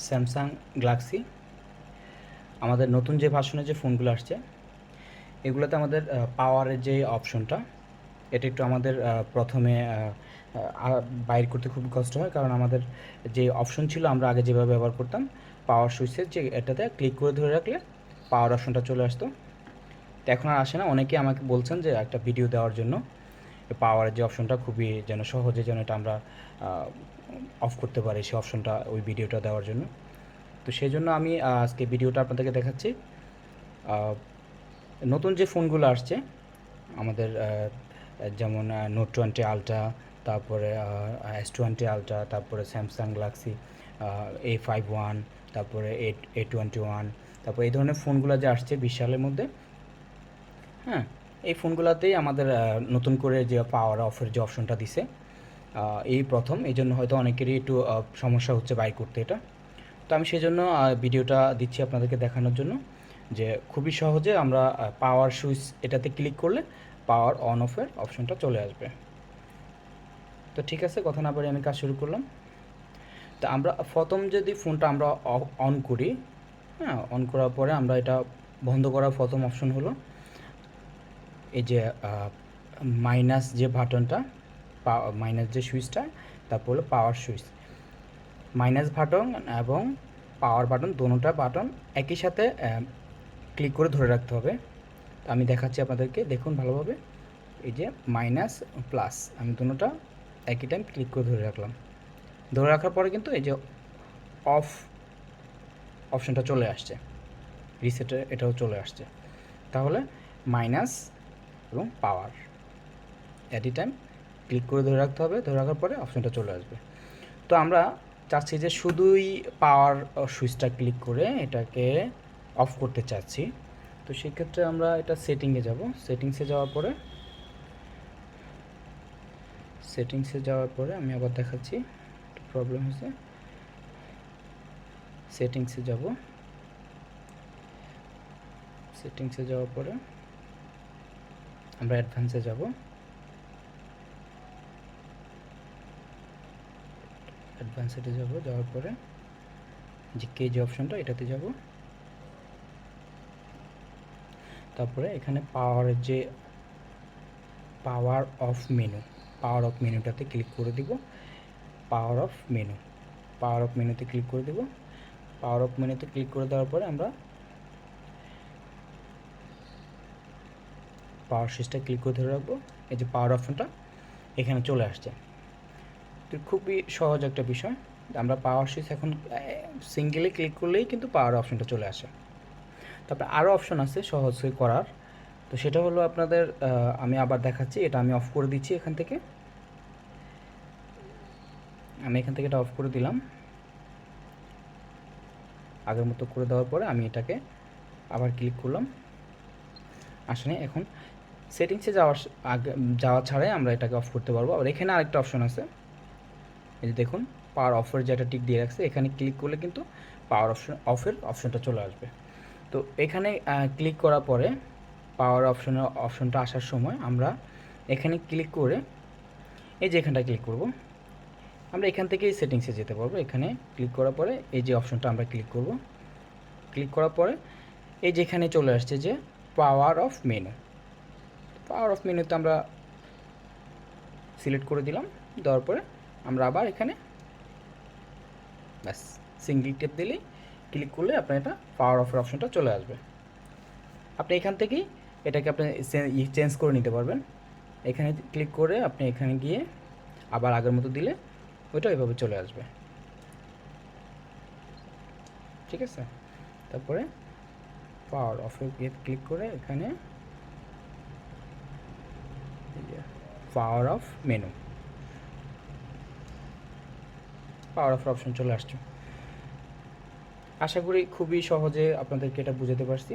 Samsung Galaxy আমাদের নতুন যে ভার্সনের যে ফোনগুলো আসছে এগুলোতে আমাদের পাওয়ারের যে অপশনটা এটা একটু আমাদের প্রথমে বাইর করতে খুব কষ্ট হয়, কারণ আমাদের যে অপশন ছিল আমরা আগে যেভাবে ব্যবহার করতাম পাওয়ার সুইচের যে এটাতে ক্লিক করে ধরে রাখলে পাওয়ার অপশনটা চলে আসতো। তো এখন আর আসে না। অনেকে আমাকে বলছেন যে একটা ভিডিও দেওয়ার জন্য পাওয়ারের যে অপশনটা খুবই যেন সহজে যেন এটা আমরা অফ করতে পারি, সেই অপশনটা ওই ভিডিওটা দেওয়ার জন্য। তো সেই জন্য আমি আজকে ভিডিওটা আপনাদেরকে দেখাচ্ছি। নতুন যে ফোনগুলো আসছে আমাদের যেমন নোট 20 আলট্রা, তারপরে S20 আলট্রা, তারপরে স্যামসাং গ্যালাক্সি A51, তারপরে A21, তারপরে এই ধরনের ফোনগুলো যে আসছে 20 সালের মধ্যে, হ্যাঁ, এই ফোনগুলোতেই আমাদের নতুন করে যে পাওয়ার অফের যে অপশনটা দিছে এই প্রথম, এই জন্য হয়তো অনেকেরই একটু সমস্যা হচ্ছে বাই করতে এটা। তো আমি সেই জন্য ভিডিওটা দিচ্ছি আপনাদেরকে দেখানোর জন্য যে খুবই সহজে আমরা পাওয়ার সুইচ এটাতে ক্লিক করলে পাওয়ার অন অফের অপশনটা চলে আসবে। তো ঠিক আছে, কথা না বলে আমি কাজ শুরু করলাম। তো আমরা প্রথম যদি ফোনটা আমরা অন করি, হ্যাঁ, অন করার পরে আমরা এটা বন্ধ করার প্রথম অপশন হলো এই যে মাইনাস যে বাটনটা, মাইনাস যে সুইচটা, তারপর হলো পাওয়ার সুইচ। মাইনাস বাটন এবং পাওয়ার বাটন দোনোটা বাটন একই সাথে ক্লিক করে ধরে রাখতে হবে। আমি দেখাচ্ছি আপনাদেরকে, দেখুন ভালোভাবে। এই যে মাইনাস প্লাস আমি দোনোটা একই টাইম ক্লিক করে ধরে রাখলাম। ধরে রাখার পরে কিন্তু এই যে অফ অপশনটা চলে আসছে, রিসেটে এটাও চলে আসছে। তাহলে মাইনাস এবং পাওয়ার অ্যাট এ টাইম ক্লিক করে ধরে রাখতে হবে। ধরে রাখার পরে অপশনটা চলে আসবে। তো আমরা চাচ্ছি যে শুধুই পাওয়ার সুইচটা ক্লিক করে এটাকে অফ করতে চাচ্ছি। তো সেক্ষেত্রে আমরা এটা সেটিংয়ে যাব। সেটিংসে যাওয়ার পরে আমি আবার দেখাচ্ছি, একটু প্রবলেম হয়েছে। সেটিংসে যাওয়ার পরে আমরা অ্যাডভান্সে যাব। যাওয়ার পরে যে যে অপশনটা এটাতে যাব। তারপরে এখানে পাওয়ার অফ মেনুটাতে ক্লিক করে দিব। পাওয়ার অফ মেনুতে ক্লিক করে দেব। পাওয়ার অফ মেনুতে ক্লিক করে দেওয়ার পরে আমরা পাওয়ার সুইচটা ক্লিক করে ধরে রাখবো। এই যে পাওয়ার অপশনটা এখানে চলে আসছে। তো খুবই সহজ একটা বিষয়। আমরা পাওয়ার সুইচ এখন সিঙ্গেলে ক্লিক করলেই কিন্তু পাওয়ার অপশনটা চলে আসে। তারপরে আরও অপশন আছে সহজ করার। তো সেটা হলো আপনাদের, আমি আবার দেখাচ্ছি। এটা আমি অফ করে দিচ্ছি এখান থেকে। এটা অফ করে দিলাম। আগের মতো করে দেওয়ার পরে আমি এটাকে আবার ক্লিক করলাম। আসলে এখন সেটিংসে যাওয়া ছাড়াই আমরা এটাকে অফ করতে পারবো। আবার এখানে আরেকটা অপশন আছে, এই যে দেখুন পাওয়ার অফের যে একটা টিক দিয়ে রাখছে, এখানে ক্লিক করলে কিন্তু পাওয়ার অফের অপশনটা চলে আসবে। তো এখানে ক্লিক করার পরে পাওয়ার অপশনটা আসার সময় আমরা এখানে ক্লিক করে এই যে এখানটা ক্লিক করব। আমরা এখান থেকেই সেটিংসে যেতে পারবো। এখানে ক্লিক করার পরে এই যে অপশনটা আমরা ক্লিক করব। ক্লিক করার পরে এই যে এখানে চলে আসছে যে পাওয়ার অফ মেনুতে আমরা সিলেক্ট করে দিলাম। দেওয়ার পরে আমরা আবার এখানে ব্যাস সিঙ্গল টেপ দিলেই, ক্লিক করলে আপনার এটা পাওয়ার অফের অপশনটা চলে আসবে। আপনি এখান থেকেই এটাকে আপনি চেঞ্জ করে নিতে পারবেন। এখানে ক্লিক করে আপনি এখানে গিয়ে আবার আগের মতো দিলে ওইটা এভাবে চলে আসবে। ঠিক আছে, তারপরে পাওয়ার অফে গিয়ে ক্লিক করে এখানে পাওয়ার অফ অপশন চলে আসছে। আশা করি খুবই সহজে আপনাদেরকে এটা বুঝাতে পারছি।